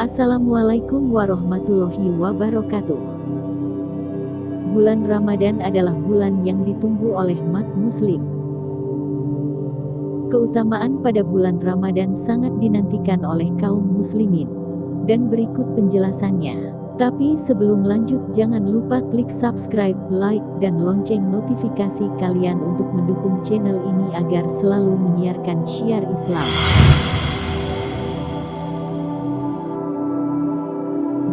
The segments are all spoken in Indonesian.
Assalamualaikum warahmatullahi wabarakatuh. Bulan Ramadan adalah bulan yang ditunggu oleh umat muslim. Keutamaan pada bulan Ramadan sangat dinantikan oleh kaum muslimin. Dan berikut penjelasannya. Tapi sebelum lanjut, jangan lupa klik subscribe, like, dan lonceng notifikasi kalian untuk mendukung channel ini agar selalu menyiarkan syiar Islam.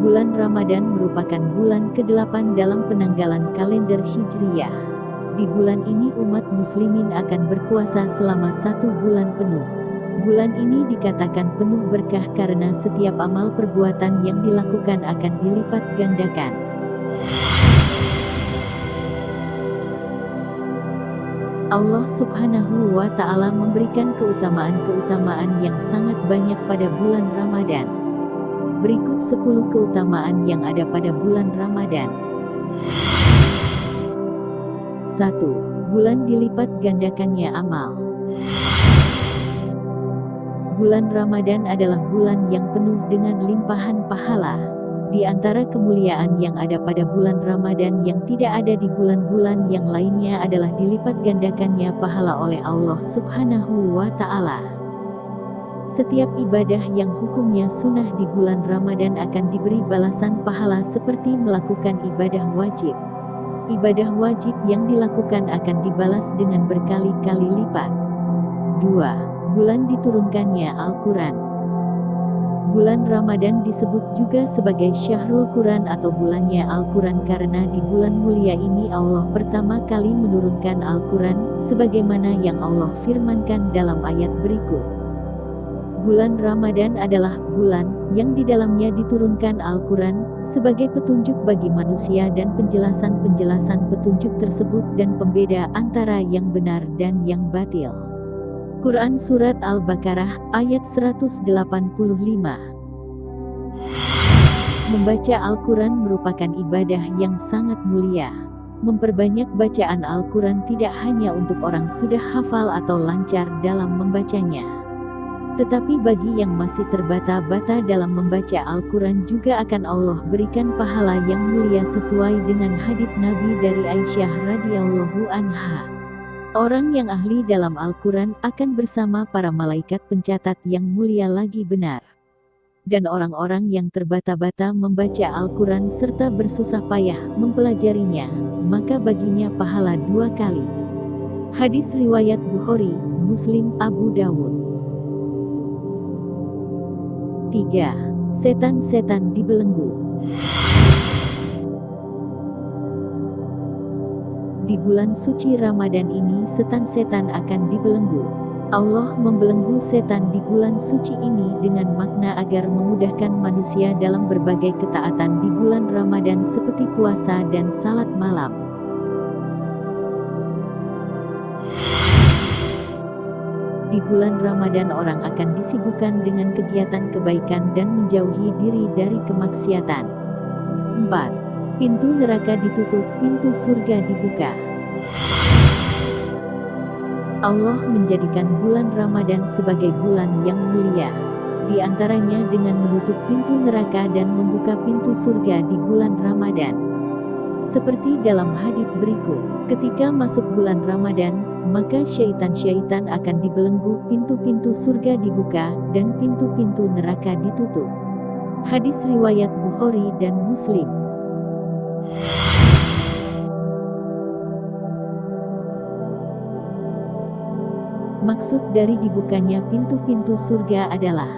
Bulan Ramadan merupakan bulan ke-8 dalam penanggalan kalender Hijriyah. Di bulan ini umat muslimin akan berpuasa selama 1 bulan penuh. Bulan ini dikatakan penuh berkah karena setiap amal perbuatan yang dilakukan akan dilipat gandakan. Allah Subhanahu wa Ta'ala memberikan keutamaan-keutamaan yang sangat banyak pada bulan Ramadan. Berikut 10 keutamaan yang ada pada bulan Ramadan. 1. Bulan dilipat gandakannya amal. Bulan Ramadan adalah bulan yang penuh dengan limpahan pahala. Di antara kemuliaan yang ada pada bulan Ramadan yang tidak ada di bulan-bulan yang lainnya adalah dilipat gandakannya pahala oleh Allah Subhanahu wa Ta'ala. Setiap ibadah yang hukumnya sunnah di bulan Ramadan akan diberi balasan pahala seperti melakukan ibadah wajib. Ibadah wajib yang dilakukan akan dibalas dengan berkali-kali lipat. 2. Bulan diturunkannya Al-Quran. Bulan Ramadan disebut juga sebagai Syahrul Quran atau bulannya Al-Quran karena di bulan mulia ini Allah pertama kali menurunkan Al-Quran, sebagaimana yang Allah firmankan dalam ayat berikut. Bulan Ramadan adalah bulan yang di dalamnya diturunkan Al-Quran sebagai petunjuk bagi manusia dan penjelasan-penjelasan petunjuk tersebut dan pembeda antara yang benar dan yang batil. Quran Surat Al-Baqarah ayat 185. Membaca Al-Quran merupakan ibadah yang sangat mulia. Memperbanyak bacaan Al-Quran tidak hanya untuk orang sudah hafal atau lancar dalam membacanya, tetapi bagi yang masih terbata-bata dalam membaca Al-Quran juga akan Allah berikan pahala yang mulia sesuai dengan hadits Nabi dari Aisyah radhiyallahu anha. Orang yang ahli dalam Al-Quran akan bersama para malaikat pencatat yang mulia lagi benar. Dan orang-orang yang terbata-bata membaca Al-Quran serta bersusah payah mempelajarinya, maka baginya pahala 2 kali. Hadis riwayat Bukhari, Muslim, Abu Dawud. 3. Setan-setan dibelenggu. Di bulan suci Ramadan ini setan-setan akan dibelenggu. Allah membelenggu setan di bulan suci ini dengan makna agar memudahkan manusia dalam berbagai ketaatan di bulan Ramadan seperti puasa dan salat malam. Di bulan Ramadan orang akan disibukkan dengan kegiatan kebaikan dan menjauhi diri dari kemaksiatan. 4. Pintu neraka ditutup, pintu surga dibuka. Allah menjadikan bulan Ramadan sebagai bulan yang mulia. Di antaranya dengan menutup pintu neraka dan membuka pintu surga di bulan Ramadan. Seperti dalam hadits berikut, ketika masuk bulan Ramadan, maka syaitan-syaitan akan dibelenggu, pintu-pintu surga dibuka, dan pintu-pintu neraka ditutup. Hadis riwayat Bukhari dan Muslim. Maksud dari dibukanya pintu-pintu surga adalah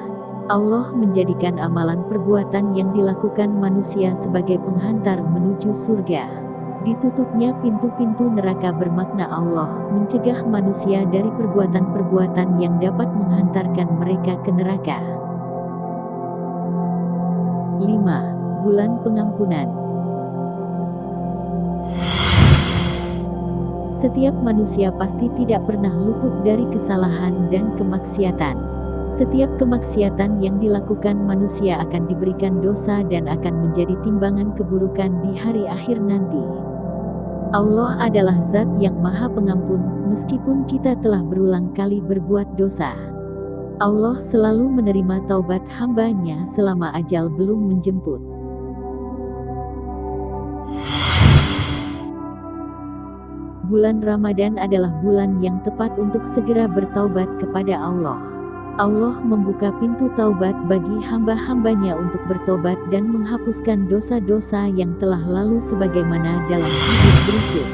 Allah menjadikan amalan perbuatan yang dilakukan manusia sebagai penghantar menuju surga. Ditutupnya pintu-pintu neraka bermakna Allah mencegah manusia dari perbuatan-perbuatan yang dapat menghantarkan mereka ke neraka. 5. Bulan pengampunan. Setiap manusia pasti tidak pernah luput dari kesalahan dan kemaksiatan. Setiap kemaksiatan yang dilakukan manusia akan diberikan dosa dan akan menjadi timbangan keburukan di hari akhir nanti. Allah adalah zat yang maha pengampun, meskipun kita telah berulang kali berbuat dosa. Allah selalu menerima taubat hamba-Nya selama ajal belum menjemput. Bulan Ramadan adalah bulan yang tepat untuk segera bertaubat kepada Allah. Allah membuka pintu taubat bagi hamba-hambanya untuk bertobat dan menghapuskan dosa-dosa yang telah lalu sebagaimana dalam hadis berikut.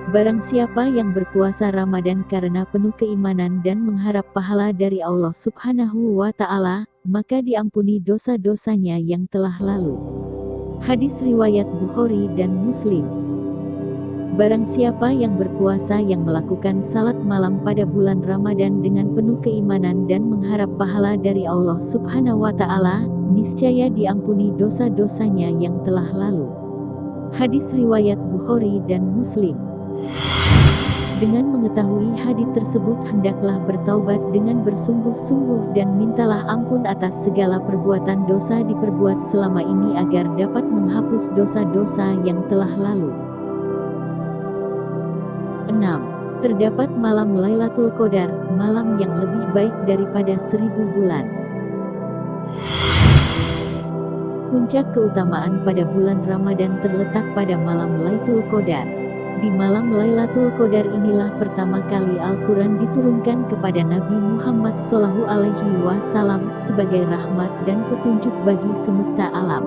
Barang siapa yang berpuasa Ramadan karena penuh keimanan dan mengharap pahala dari Allah Subhanahu wa Ta'ala, maka diampuni dosa-dosanya yang telah lalu. Hadis riwayat Bukhari dan Muslim. Barang siapa yang berpuasa yang melakukan salat malam pada bulan Ramadan dengan penuh keimanan dan mengharap pahala dari Allah Subhanahu wa Ta'ala, niscaya diampuni dosa-dosanya yang telah lalu. Hadis riwayat Bukhari dan Muslim. Dengan mengetahui hadis tersebut, hendaklah bertaubat dengan bersungguh-sungguh dan mintalah ampun atas segala perbuatan dosa diperbuat selama ini agar dapat menghapus dosa-dosa yang telah lalu. 6. Terdapat malam Lailatul Qadar, malam yang lebih baik daripada 1000 bulan. Puncak keutamaan pada bulan Ramadan terletak pada malam Lailatul Qadar. Di malam Lailatul Qadar inilah pertama kali Al-Quran diturunkan kepada Nabi Muhammad SAW sebagai rahmat dan petunjuk bagi semesta alam.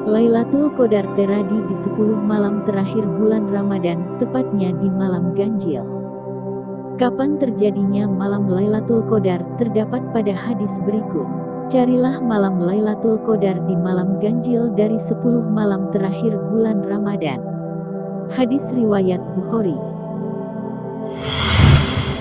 Lailatul Qadar terjadi di 10 malam terakhir bulan Ramadan, tepatnya di malam ganjil. Kapan terjadinya malam Lailatul Qadar terdapat pada hadis berikut. Carilah malam Lailatul Qadar di malam ganjil dari 10 malam terakhir bulan Ramadan. Hadis riwayat Bukhari.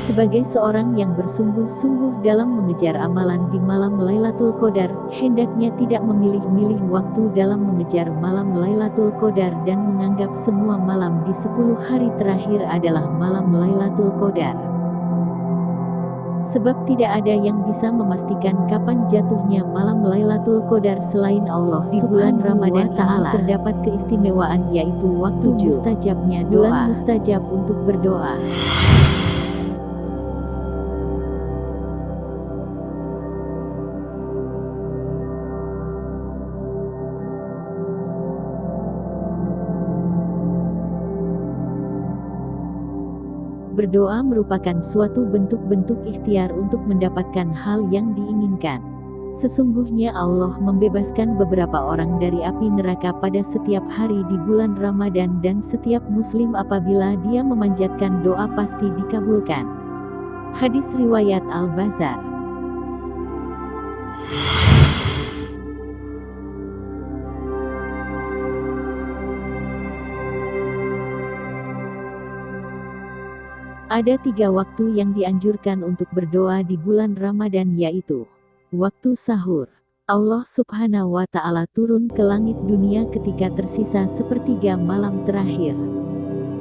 Sebagai seorang yang bersungguh-sungguh dalam mengejar amalan di malam Lailatul Qadar, hendaknya tidak memilih-milih waktu dalam mengejar malam Lailatul Qadar dan menganggap semua malam di 10 hari terakhir adalah malam Lailatul Qadar. Sebab tidak ada yang bisa memastikan kapan jatuhnya malam Lailatul Qadar selain Allah. Di bulan Ramadan ini terdapat keistimewaan, yaitu waktu mustajabnya doa. Bulan mustajab untuk berdoa. Berdoa merupakan suatu bentuk-bentuk ikhtiar untuk mendapatkan hal yang diinginkan. Sesungguhnya Allah membebaskan beberapa orang dari api neraka pada setiap hari di bulan Ramadan dan setiap muslim apabila dia memanjatkan doa pasti dikabulkan. Hadis riwayat Al-Bazar. Ada 3 waktu yang dianjurkan untuk berdoa di bulan Ramadan, yaitu waktu sahur. Allah Subhanahu wa Ta'ala turun ke langit dunia ketika tersisa sepertiga malam terakhir.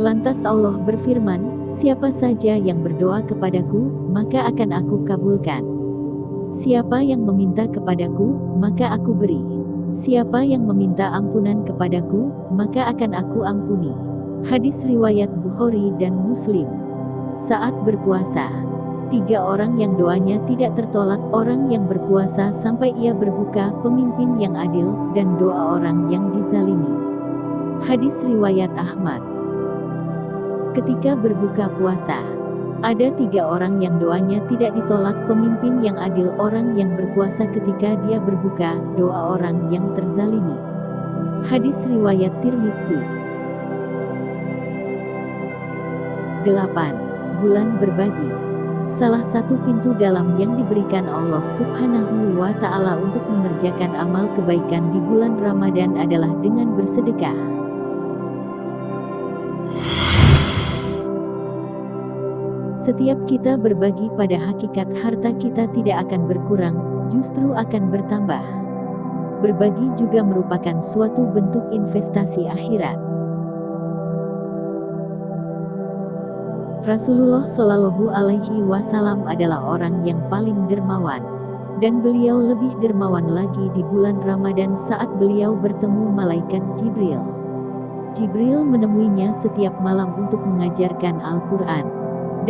Lantas Allah berfirman, siapa saja yang berdoa kepadaku, maka akan aku kabulkan. Siapa yang meminta kepadaku, maka aku beri. Siapa yang meminta ampunan kepadaku, maka akan aku ampuni. Hadis riwayat Bukhari dan Muslim. Saat berpuasa, 3 orang yang doanya tidak tertolak, orang yang berpuasa sampai ia berbuka, pemimpin yang adil, dan doa orang yang dizalimi. Hadis riwayat Ahmad. Ketika berbuka puasa, ada 3 orang yang doanya tidak ditolak, pemimpin yang adil, orang yang berpuasa ketika dia berbuka, doa orang yang terzalimi. Hadis riwayat Tirmidzi. 8. Bulan berbagi. Salah satu pintu dalam yang diberikan Allah Subhanahu wa Ta'ala untuk mengerjakan amal kebaikan di bulan Ramadan adalah dengan bersedekah. Setiap kita berbagi, pada hakikat harta kita tidak akan berkurang, justru akan bertambah. Berbagi juga merupakan suatu bentuk investasi akhirat. Rasulullah Shallallahu Alaihi Wasallam adalah orang yang paling dermawan, dan beliau lebih dermawan lagi di bulan Ramadan saat beliau bertemu malaikat Jibril. Jibril menemuinya setiap malam untuk mengajarkan Al-Quran,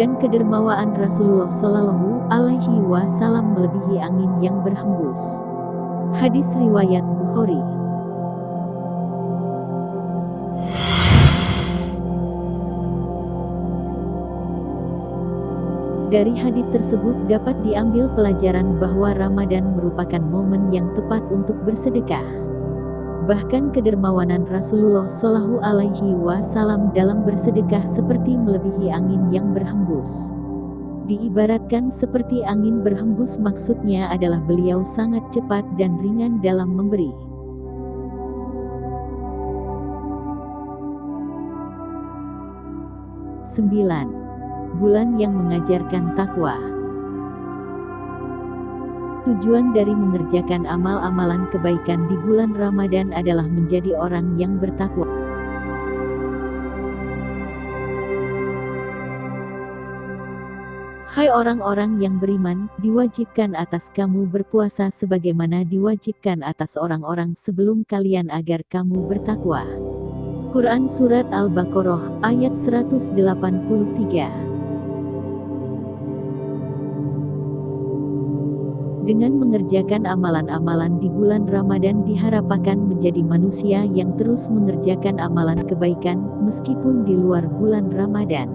Dan kedermawaan Rasulullah Shallallahu Alaihi Wasallam melebihi angin yang berhembus. Hadis riwayat Bukhari. Dari hadits tersebut dapat diambil pelajaran bahwa Ramadan merupakan momen yang tepat untuk bersedekah. Bahkan kedermawanan Rasulullah Shallallahu Alaihi Wasallam dalam bersedekah seperti melebihi angin yang berhembus. Diibaratkan seperti angin berhembus, maksudnya adalah beliau sangat cepat dan ringan dalam memberi. Sembilan. Bulan yang mengajarkan takwa. Tujuan dari mengerjakan amal-amalan kebaikan di bulan Ramadan adalah menjadi orang yang bertakwa. Hai orang-orang yang beriman, diwajibkan atas kamu berpuasa sebagaimana diwajibkan atas orang-orang sebelum kalian agar kamu bertakwa. Quran Surat Al-Baqarah, ayat 183. Dengan mengerjakan amalan-amalan di bulan Ramadan diharapkan menjadi manusia yang terus mengerjakan amalan kebaikan, meskipun di luar bulan Ramadan.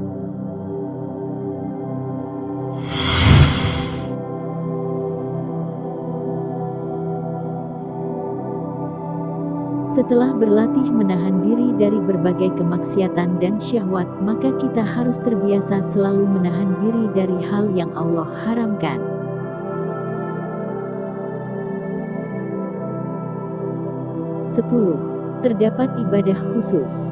Setelah berlatih menahan diri dari berbagai kemaksiatan dan syahwat, maka kita harus terbiasa selalu menahan diri dari hal yang Allah haramkan. 10. Terdapat ibadah khusus.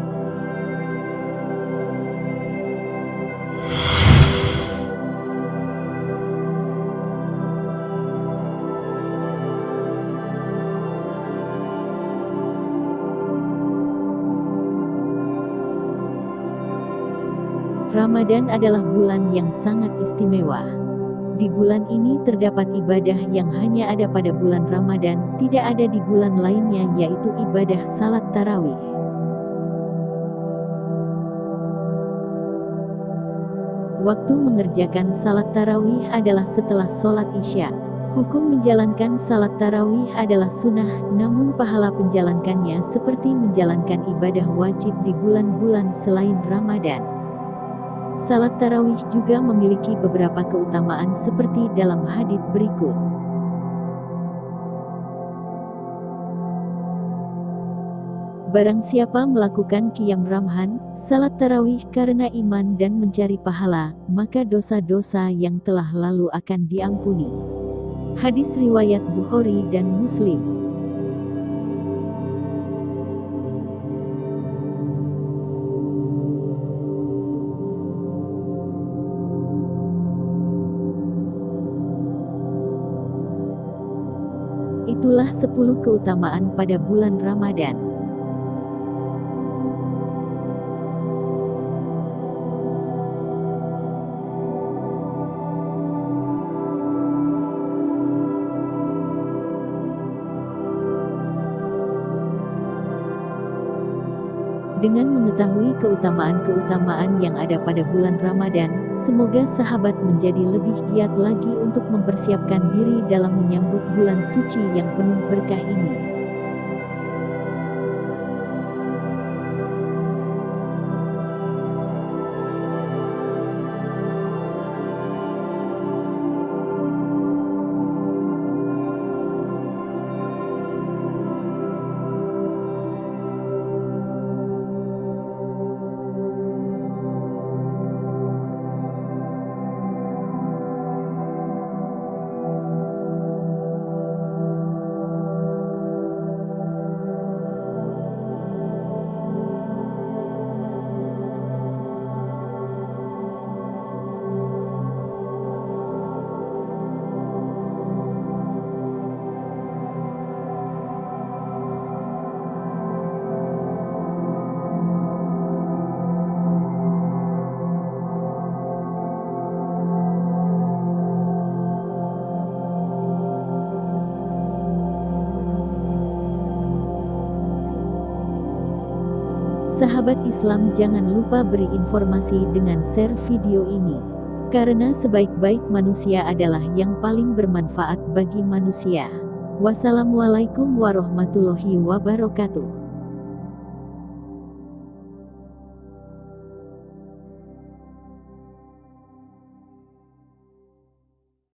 Ramadan adalah bulan yang sangat istimewa. Di bulan ini terdapat ibadah yang hanya ada pada bulan Ramadan, tidak ada di bulan lainnya, yaitu ibadah salat tarawih. Waktu mengerjakan salat tarawih adalah setelah sholat Isya. Hukum menjalankan salat tarawih adalah sunnah, namun pahala penjalankannya seperti menjalankan ibadah wajib di bulan-bulan selain Ramadan. Salat tarawih juga memiliki beberapa keutamaan seperti dalam hadits berikut. Barang siapa melakukan qiyam ramhan, salat tarawih karena iman dan mencari pahala, maka dosa-dosa yang telah lalu akan diampuni. Hadis riwayat Bukhari dan Muslim. Itulah 10 keutamaan pada bulan Ramadan. Dengan mengetahui keutamaan-keutamaan yang ada pada bulan Ramadan, semoga sahabat menjadi lebih giat lagi untuk mempersiapkan diri dalam menyambut bulan suci yang penuh berkah ini. Sahabat Islam, jangan lupa beri informasi dengan share video ini. Karena sebaik-baik manusia adalah yang paling bermanfaat bagi manusia. Wassalamualaikum warahmatullahi wabarakatuh.